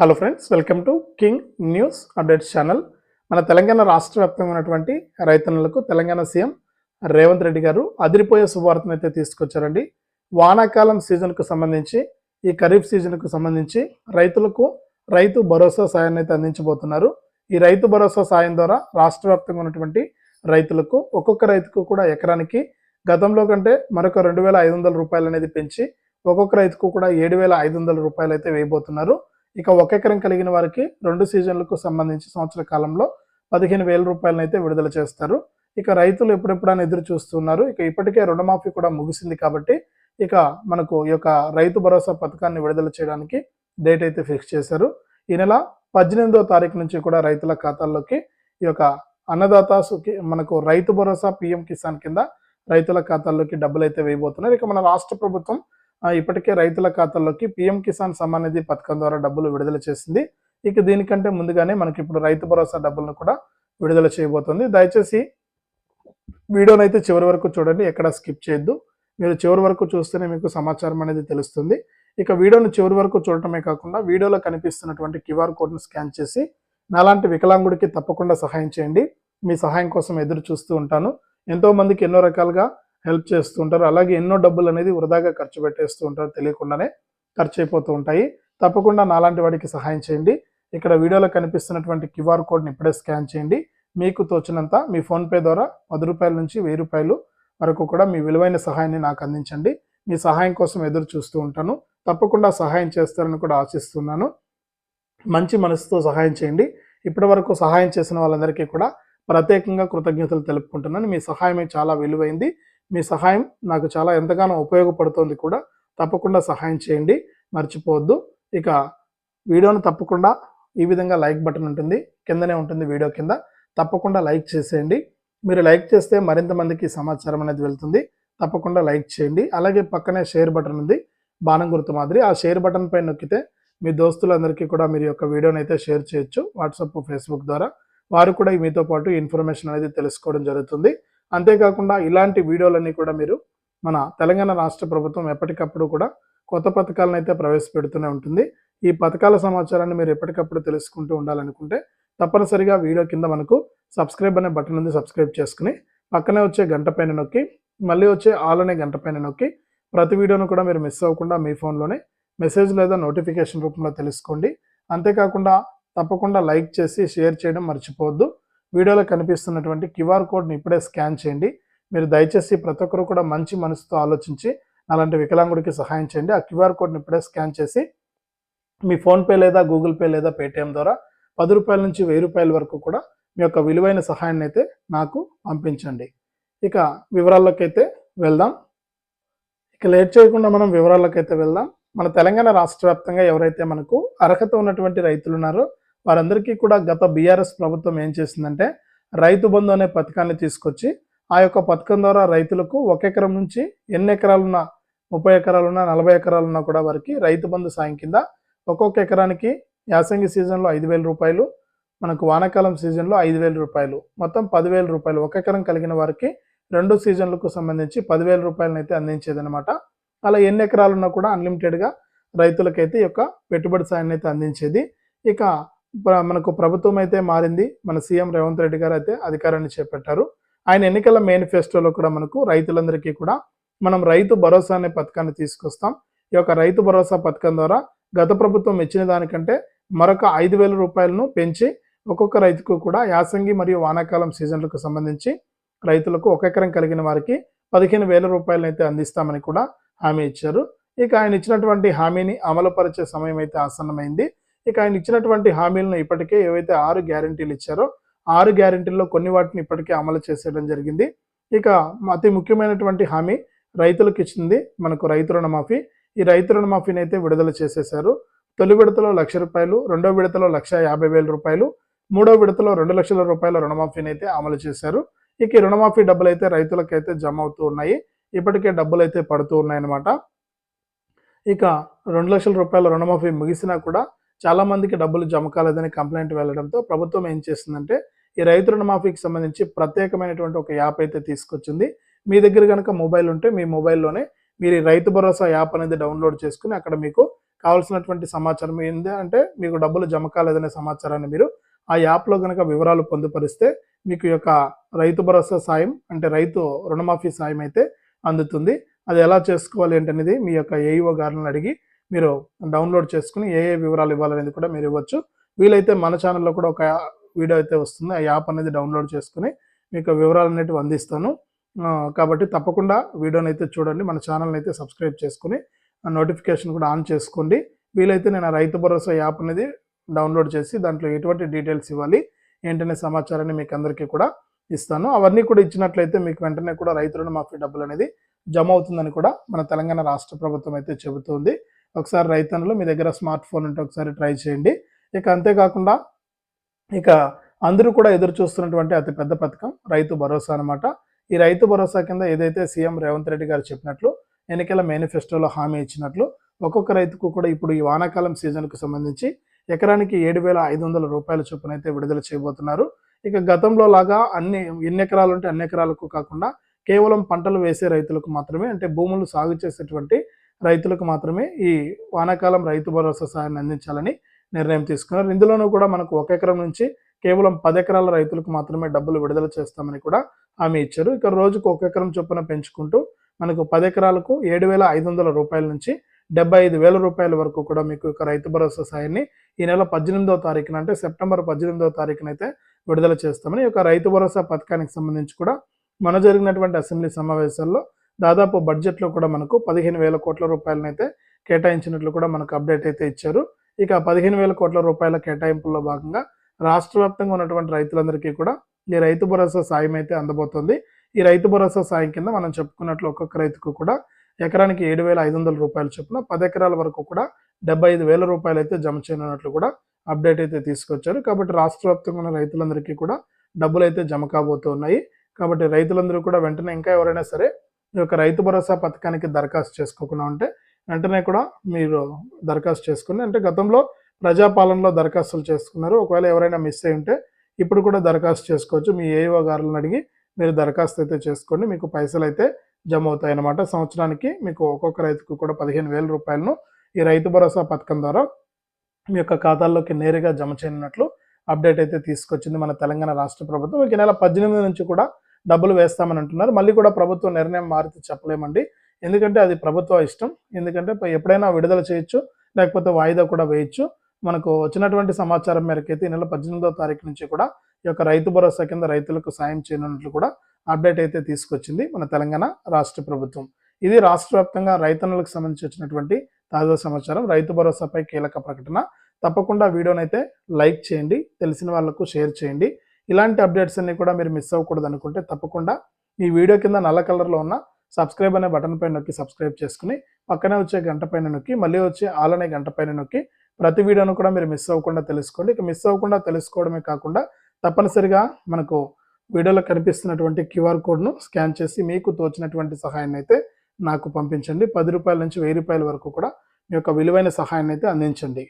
Hello friends, welcome to king news updates channel. మన తెలంగాణ రాష్ట్ర వ్యాప్తంగా ఉన్నటువంటి రైతన్నులకు తెలంగాణ సీఎం రేవంత్ రెడ్డి గారు అదిరిపోయే శుభవార్తను అయితే తీసుకొచ్చారండి. వానాకాలం సీజన్కు సంబంధించి, ఈ ఖరీఫ్ సీజన్కు సంబంధించి రైతులకు రైతు భరోసా సాయాన్ని అయితే అందించబోతున్నారు. ఈ రైతు భరోసా సాయం ద్వారా రాష్ట్ర వ్యాప్తంగా ఉన్నటువంటి రైతులకు ఒక్కొక్క రైతుకు కూడా ఎకరానికి గతంలో కంటే మరొక 2,500 రూపాయలు అనేది పెంచి ఒక్కొక్క రైతుకు కూడా 7,500 రూపాయలు అయితే వేయబోతున్నారు. ఇక ఒక ఎకరం కలిగిన వారికి 2 సీజన్లకు సంబంధించి సంవత్సర కాలంలో 15,000 రూపాయలను అయితే విడుదల చేస్తారు. ఇక రైతులు ఎప్పుడెప్పుడని ఎదురు చూస్తున్నారు. ఇక ఇప్పటికే రుణమాఫీ కూడా ముగిసింది కాబట్టి ఇక మనకు ఈ యొక్క రైతు భరోసా పథకాన్ని విడుదల చేయడానికి డేట్ అయితే ఫిక్స్ చేశారు. ఈ నెల 18వ తారీఖు నుంచి కూడా రైతుల ఖాతాల్లోకి ఈ యొక్క అన్నదాత మనకు రైతు భరోసా పిఎం కిసాన్ కింద రైతుల ఖాతాల్లోకి డబ్బులు అయితే వేయబోతున్నారు. ఇక మన రాష్ట్ర ప్రభుత్వం ఇప్పటికే రైతుల ఖాతాల్లోకి పిఎం కిసాన్ సమ్మాన్ నిధి పథకం ద్వారా డబ్బులు విడుదల చేసింది. ఇక దీనికంటే ముందుగానే మనకి ఇప్పుడు రైతు భరోసా డబ్బులను కూడా విడుదల చేయబోతుంది. దయచేసి వీడియోని అయితే చివరి వరకు చూడండి, ఎక్కడ స్కిప్ చేయొద్దు. మీరు చివరి వరకు చూస్తేనే మీకు సమాచారం అనేది తెలుస్తుంది. ఇక వీడియోను చివరి వరకు చూడటమే కాకుండా వీడియోలో కనిపిస్తున్నటువంటి క్యూఆర్ కోడ్ను స్కాన్ చేసి నాలాంటి వికలాంగుడికి తప్పకుండా సహాయం చేయండి. మీ సహాయం కోసం ఎదురు చూస్తూ ఉంటాను. ఎంతో మందికి ఎన్నో రకాలుగా హెల్ప్ చేస్తూ ఉంటారు. అలాగే ఎన్నో డబ్బులు అనేది వృధాగా ఖర్చు పెట్టేస్తూ ఉంటారు, తెలియకుండానే ఖర్చు అయిపోతూ ఉంటాయి. తప్పకుండా నాలాంటి వాడికి సహాయం చేయండి. ఇక్కడ వీడియోలో కనిపిస్తున్నటువంటి క్యూఆర్ కోడ్ని ఇప్పుడే స్కాన్ చేయండి. మీకు తోచినంత మీ ఫోన్పే ద్వారా 10 రూపాయల నుంచి 1000 రూపాయలు వరకు కూడా మీ విలువైన సహాయాన్ని నాకు అందించండి. మీ సహాయం కోసం ఎదురు చూస్తూ ఉంటాను. తప్పకుండా సహాయం చేస్తారని కూడా ఆశిస్తున్నాను. మంచి మనసుతో సహాయం చేయండి. ఇప్పటి వరకు సహాయం చేసిన వాళ్ళందరికీ కూడా ప్రత్యేకంగా కృతజ్ఞతలు తెలుపుకుంటున్నాను. మీ సహాయం చాలా విలువైంది. మీ సహాయం నాకు చాలా ఎంతగానో ఉపయోగపడుతుంది కూడా. తప్పకుండా సహాయం చేయండి, మర్చిపోవద్దు. ఇక వీడియోను తప్పకుండా ఈ విధంగా లైక్ బటన్ ఉంటుంది, కిందనే ఉంటుంది వీడియో కింద. తప్పకుండా లైక్ చేసేయండి. మీరు లైక్ చేస్తే మరింత మందికి సమాచారం అనేది వెళ్తుంది. తప్పకుండా లైక్ చేయండి. అలాగే పక్కనే షేర్ బటన్ ఉంది, బాణం గుర్తు మాదిరి. ఆ షేర్ బటన్ పై నొక్కితే మీ దోస్తులందరికీ కూడా మీరు యొక్క వీడియోని అయితే షేర్ చేయొచ్చు, వాట్సాప్, ఫేస్బుక్ ద్వారా. వారు కూడా మీతో పాటు ఇన్ఫర్మేషన్ అనేది తెలుసుకోవడం జరుగుతుంది. అంతేకాకుండా ఇలాంటి వీడియోలన్నీ కూడా మీరు మన తెలంగాణ రాష్ట్ర ప్రభుత్వం ఎప్పటికప్పుడు కూడా కొత్త పథకాలను అయితే ప్రవేశపెడుతూనే ఉంటుంది. ఈ పథకాల సమాచారాన్ని మీరు ఎప్పటికప్పుడు తెలుసుకుంటూ ఉండాలనుకుంటే తప్పనిసరిగా వీడియో కింద మనకు సబ్స్క్రైబ్ అనే బటన్ ఉంది, సబ్స్క్రైబ్ చేసుకుని పక్కనే వచ్చే గంట పైన నొక్కి మళ్ళీ వచ్చే ఆల్ అనే గంట పైన నొక్కి ప్రతి వీడియోను కూడా మీరు మిస్ అవ్వకుండా మీ ఫోన్లోనే మెసేజ్ లేదా నోటిఫికేషన్ రూపంలో తెలుసుకోండి. అంతేకాకుండా తప్పకుండా లైక్ చేసి షేర్ చేయడం మర్చిపోవద్దు. వీడియోలో కనిపిస్తున్నటువంటి క్యూఆర్ కోడ్ని ఇప్పుడే స్కాన్ చేయండి. మీరు దయచేసి ప్రతి ఒక్కరు కూడా మంచి మనసుతో ఆలోచించి అలాంటి వికలాంగుడికి సహాయం చేయండి. ఆ క్యూఆర్ కోడ్ని ఇప్పుడే స్కాన్ చేసి మీ ఫోన్పే లేదా గూగుల్ పే లేదా పేటిఎం ద్వారా 10 రూపాయల నుంచి 1000 రూపాయల వరకు కూడా మీ యొక్క విలువైన సహాయాన్ని అయితే నాకు పంపించండి. ఇక వివరాల్లోకైతే వెళ్దాం. ఇక లేట్ చేయకుండా మనం వివరాల్లోకైతే వెళ్దాం. మన తెలంగాణ రాష్ట్ర వ్యాప్తంగా ఎవరైతే మనకు అర్హత ఉన్నటువంటి రైతులు ఉన్నారో వారందరికీ కూడా గత బీఆర్ఎస్ ప్రభుత్వం ఏం చేసిందంటే రైతు బంధు అనే పథకాన్ని తీసుకొచ్చి ఆ యొక్క పథకం ద్వారా రైతులకు 1 ఎకరం నుంచి ఎన్ని ఎకరాలున్నా, 30 ఎకరాలున్నా, 40 ఎకరాలున్నా కూడా వారికి రైతు బంధు సాయం కింద ఒక్కొక్క ఎకరానికి యాసంగి సీజన్లో 5,000 రూపాయలు, మనకు వానాకాలం సీజన్లో 5,000 రూపాయలు, మొత్తం 10,000 రూపాయలు. 1 ఎకరం కలిగిన వారికి 2 సీజన్లకు సంబంధించి 10,000 రూపాయలను అయితే అందించేదనమాట. అలా ఎన్ని ఎకరాలున్నా కూడా అన్లిమిటెడ్గా రైతులకైతే ఈ యొక్క పెట్టుబడి సాయాన్ని అయితే అందించేది. ఇక మనకు ప్రభుత్వం అయితే మారింది. మన సీఎం రేవంత్ రెడ్డి గారు అయితే అధికారాన్ని చేపట్టారు. ఆయన ఎన్నికల మేనిఫెస్టోలో కూడా మనకు రైతులందరికీ కూడా మనం రైతు భరోసా అనే పథకాన్ని తీసుకొస్తాం. ఈ యొక్క రైతు భరోసా పథకం ద్వారా గత ప్రభుత్వం ఇచ్చిన దానికంటే మరొక 5,000 రూపాయలను పెంచి ఒక్కొక్క రైతుకు కూడా యాసంగి మరియు వానాకాలం సీజన్లకు సంబంధించి రైతులకు 1 ఎకరం కలిగిన వారికి 15,000 రూపాయలను అయితే అందిస్తామని కూడా హామీ ఇచ్చారు. ఇక ఆయన ఇచ్చినటువంటి హామీని అమలుపరిచే సమయం అయితే ఆసన్నమైంది. ఇక ఆయన ఇచ్చినటువంటి హామీలను ఇప్పటికే ఏవైతే 6 గ్యారెంటీలు ఇచ్చారో 6 గ్యారెంటీల్లో కొన్ని వాటిని ఇప్పటికే అమలు చేసేయడం జరిగింది. ఇక అతి ముఖ్యమైనటువంటి హామీ రైతులకు ఇచ్చింది మనకు రైతు రుణమాఫీ. ఈ రైతు రుణమాఫీని అయితే విడుదల చేసేశారు. తొలి విడతలో 1,00,000 రూపాయలు, రెండో విడతలో 1,50,000 రూపాయలు, మూడో విడతలో 2,00,000 రూపాయల రుణమాఫీని అయితే అమలు చేశారు. ఇక ఈ రుణమాఫీ డబ్బులు అయితే రైతులకైతే జమ అవుతూ ఉన్నాయి. ఇప్పటికే డబ్బులు అయితే పడుతూ ఉన్నాయన్నమాట. ఇక 2,00,000 రూపాయల రుణమాఫీ ముగిసినా కూడా చాలా మందికి డబ్బులు జమ కాలేదని కంప్లైంట్ వెళ్ళడంతో ప్రభుత్వం ఏం చేసిందంటే ఈ రైతు రుణమాఫీకి సంబంధించి ప్రత్యేకమైనటువంటి ఒక యాప్ అయితే తీసుకొచ్చింది. మీ దగ్గర కనుక మొబైల్ ఉంటే మీ మొబైల్లోనే మీరు రైతు భరోసా యాప్ అనేది డౌన్లోడ్ చేసుకుని అక్కడ మీకు కావాల్సినటువంటి సమాచారం ఏంది అంటే మీకు డబ్బులు జమ కాలేదనే సమాచారాన్ని మీరు ఆ యాప్లో కనుక వివరాలు పొందుపరిస్తే మీకు ఈ యొక్క రైతు భరోసా సాయం అంటే రైతు రుణమాఫీ సాయం అయితే అందుతుంది. అది ఎలా చేసుకోవాలి ఏంటనేది మీ యొక్క ఏఈఓ గారిని అడిగి మీరు డౌన్లోడ్ చేసుకుని ఏ వివరాలు ఇవ్వాలనేది కూడా మీరు ఇవ్వచ్చు. వీలైతే మన ఛానల్లో కూడా ఒక వీడియో అయితే వస్తుంది. ఆ యాప్ అనేది డౌన్లోడ్ చేసుకుని మీకు వివరాలు అనేటివి అందిస్తాను. కాబట్టి తప్పకుండా వీడియోని అయితే చూడండి. మన ఛానల్ని అయితే సబ్స్క్రైబ్ చేసుకుని నోటిఫికేషన్ కూడా ఆన్ చేసుకోండి. వీలైతే నేను రైతు భరోసా యాప్ అనేది డౌన్లోడ్ చేసి దాంట్లో ఎటువంటి డీటెయిల్స్ ఇవ్వాలి ఏంటనే సమాచారాన్ని మీకు అందరికీ కూడా ఇస్తాను. అవన్నీ కూడా ఇచ్చినట్లయితే మీకు వెంటనే కూడా రైతు రుణమాఫీ డబ్బులు అనేది జమ అవుతుందని కూడా మన తెలంగాణ రాష్ట్ర ప్రభుత్వం అయితే చెబుతుంది. ఒకసారి రైతన్నులు మీ దగ్గర స్మార్ట్ ఫోన్ ఉంటే ఒకసారి ట్రై చేయండి. ఇక అంతేకాకుండా ఇక అందరూ కూడా ఎదురు చూస్తున్నటువంటి అతి పెద్ద పథకం రైతు భరోసా అనమాట. ఈ రైతు భరోసా కింద ఏదైతే సీఎం రేవంత్ రెడ్డి గారు చెప్పినట్లు ఎన్నికల మేనిఫెస్టోలో హామీ ఇచ్చినట్లు ఒక్కొక్క రైతుకు కూడా ఇప్పుడు ఈ వానాకాలం సీజన్కు సంబంధించి ఎకరానికి 7,500 రూపాయల చొప్పున అయితే విడుదల చేయబోతున్నారు. ఇక గతంలో లాగా ఎన్ని ఎకరాలు ఉంటే అన్ని ఎకరాలకు కాకుండా కేవలం పంటలు వేసే రైతులకు మాత్రమే అంటే భూములు సాగు చేసేటువంటి రైతులకు మాత్రమే ఈ వానాకాలం రైతు భరోసా సాయాన్ని అందించాలని నిర్ణయం తీసుకున్నారు. ఇందులోనూ కూడా మనకు 1 ఎకరం నుంచి కేవలం 10 ఎకరాల రైతులకు మాత్రమే డబ్బులు విడుదల చేస్తామని కూడా హామీ ఇచ్చారు. ఇక రోజుకు 1 ఎకరం చొప్పున పెంచుకుంటూ మనకు 10 ఎకరాలకు 7,500 రూపాయల నుంచి 75,000 రూపాయల వరకు కూడా మీకు ఇక రైతు భరోసా సాయాన్ని ఈ నెల 18వ తారీఖున అంటే సెప్టెంబర్ 18వ తారీఖున అయితే విడుదల చేస్తామని ఈ యొక్క రైతు భరోసా పథకానికి సంబంధించి కూడా మన జరిగినటువంటి అసెంబ్లీ సమావేశాల్లో దాదాపు బడ్జెట్లో కూడా మనకు 15,000 కోట్ల రూపాయలనైతే కేటాయించినట్లు కూడా మనకు అప్డేట్ అయితే ఇచ్చారు. ఇక 15,000 కోట్ల రూపాయల కేటాయింపుల్లో భాగంగా రాష్ట్ర వ్యాప్తంగా ఉన్నటువంటి రైతులందరికీ కూడా ఈ రైతు భరోసా సాయం అయితే అందబోతోంది. ఈ రైతు భరోసా సాయం కింద మనం చెప్పుకున్నట్లు ఒక్కొక్క రైతుకు కూడా ఎకరానికి 7,500 రూపాయలు చొప్పున 10 ఎకరాల వరకు కూడా 75,000 రూపాయలు అయితే జమ చేయనున్నట్లు కూడా అప్డేట్ అయితే తీసుకొచ్చారు. కాబట్టి రాష్ట్ర వ్యాప్తంగా ఉన్న రైతులందరికీ కూడా డబ్బులు అయితే జమ కాబోతున్నాయి. కాబట్టి రైతులందరూ కూడా వెంటనే ఇంకా ఎవరైనా సరే ఈ యొక్క రైతు భరోసా పథకానికి దరఖాస్తు చేసుకోకుండా ఉంటే వెంటనే కూడా మీరు దరఖాస్తు చేసుకుని అంటే గతంలో ప్రజాపాలనలో దరఖాస్తులు చేసుకున్నారు. ఒకవేళ ఎవరైనా మిస్ అయి ఉంటే ఇప్పుడు కూడా దరఖాస్తు చేసుకోవచ్చు. మీ ఏఈఓ గారులను అడిగి మీరు దరఖాస్తు అయితే చేసుకోండి. మీకు పైసలు అయితే జమ అవుతాయి అన్నమాట. సంవత్సరానికి మీకు ఒక్కొక్క రైతుకు కూడా 15,000 రూపాయలను ఈ రైతు భరోసా పథకం ద్వారా మీ యొక్క ఖాతాల్లోకి నేరుగా జమ చేయనున్నట్లు అప్డేట్ అయితే తీసుకొచ్చింది మన తెలంగాణ రాష్ట్ర ప్రభుత్వం. ఈ నెల 18 నుంచి కూడా డబ్బులు వేస్తామని అంటున్నారు. మళ్ళీ కూడా ప్రభుత్వం నిర్ణయం మారితే చెప్పలేమండి. ఎందుకంటే అది ప్రభుత్వ ఇష్టం. ఎందుకంటే ఎప్పుడైనా విడుదల చేయొచ్చు, లేకపోతే వాయిదా కూడా వేయొచ్చు. మనకు వచ్చినటువంటి సమాచారం మేరకు అయితే ఈ నెల 18వ తారీఖు నుంచి కూడా ఈ యొక్క రైతు భరోసా కింద రైతులకు సాయం చేయనున్నట్లు కూడా అప్డేట్ అయితే తీసుకొచ్చింది మన తెలంగాణ రాష్ట్ర ప్రభుత్వం. ఇది రాష్ట్ర వ్యాప్తంగా రైతన్నులకు సంబంధించి వచ్చినటువంటి తాజా సమాచారం. రైతు భరోసాపై కీలక ప్రకటన. తప్పకుండా వీడియోని అయితే లైక్ చేయండి, తెలిసిన వాళ్ళకు షేర్ చేయండి. ఇలాంటి అప్డేట్స్ అన్ని కూడా మీరు మిస్ అవ్వకూడదు అనుకుంటే తప్పకుండా ఈ వీడియో కింద నల్ల కలర్లో ఉన్న సబ్స్క్రైబ్ అనే బటన్ పైన నొక్కి సబ్స్క్రైబ్ చేసుకుని పక్కనే వచ్చే గంట పైన నొక్కి మళ్ళీ వచ్చే ఆల్ అనే గంట పైన నొక్కి ప్రతి వీడియోను కూడా మీరు మిస్ అవ్వకుండా తెలుసుకోండి. ఇక మిస్ అవ్వకుండా తెలుసుకోవడమే కాకుండా తప్పనిసరిగా మనకు వీడియోలో కనిపిస్తున్నటువంటి క్యూఆర్ కోడ్ను స్కాన్ చేసి మీకు తోచినటువంటి సహాయాన్ని అయితే నాకు పంపించండి. 10 రూపాయల నుంచి 1000 రూపాయల వరకు కూడా మీ యొక్క విలువైన సహాయాన్ని అయితే అందించండి.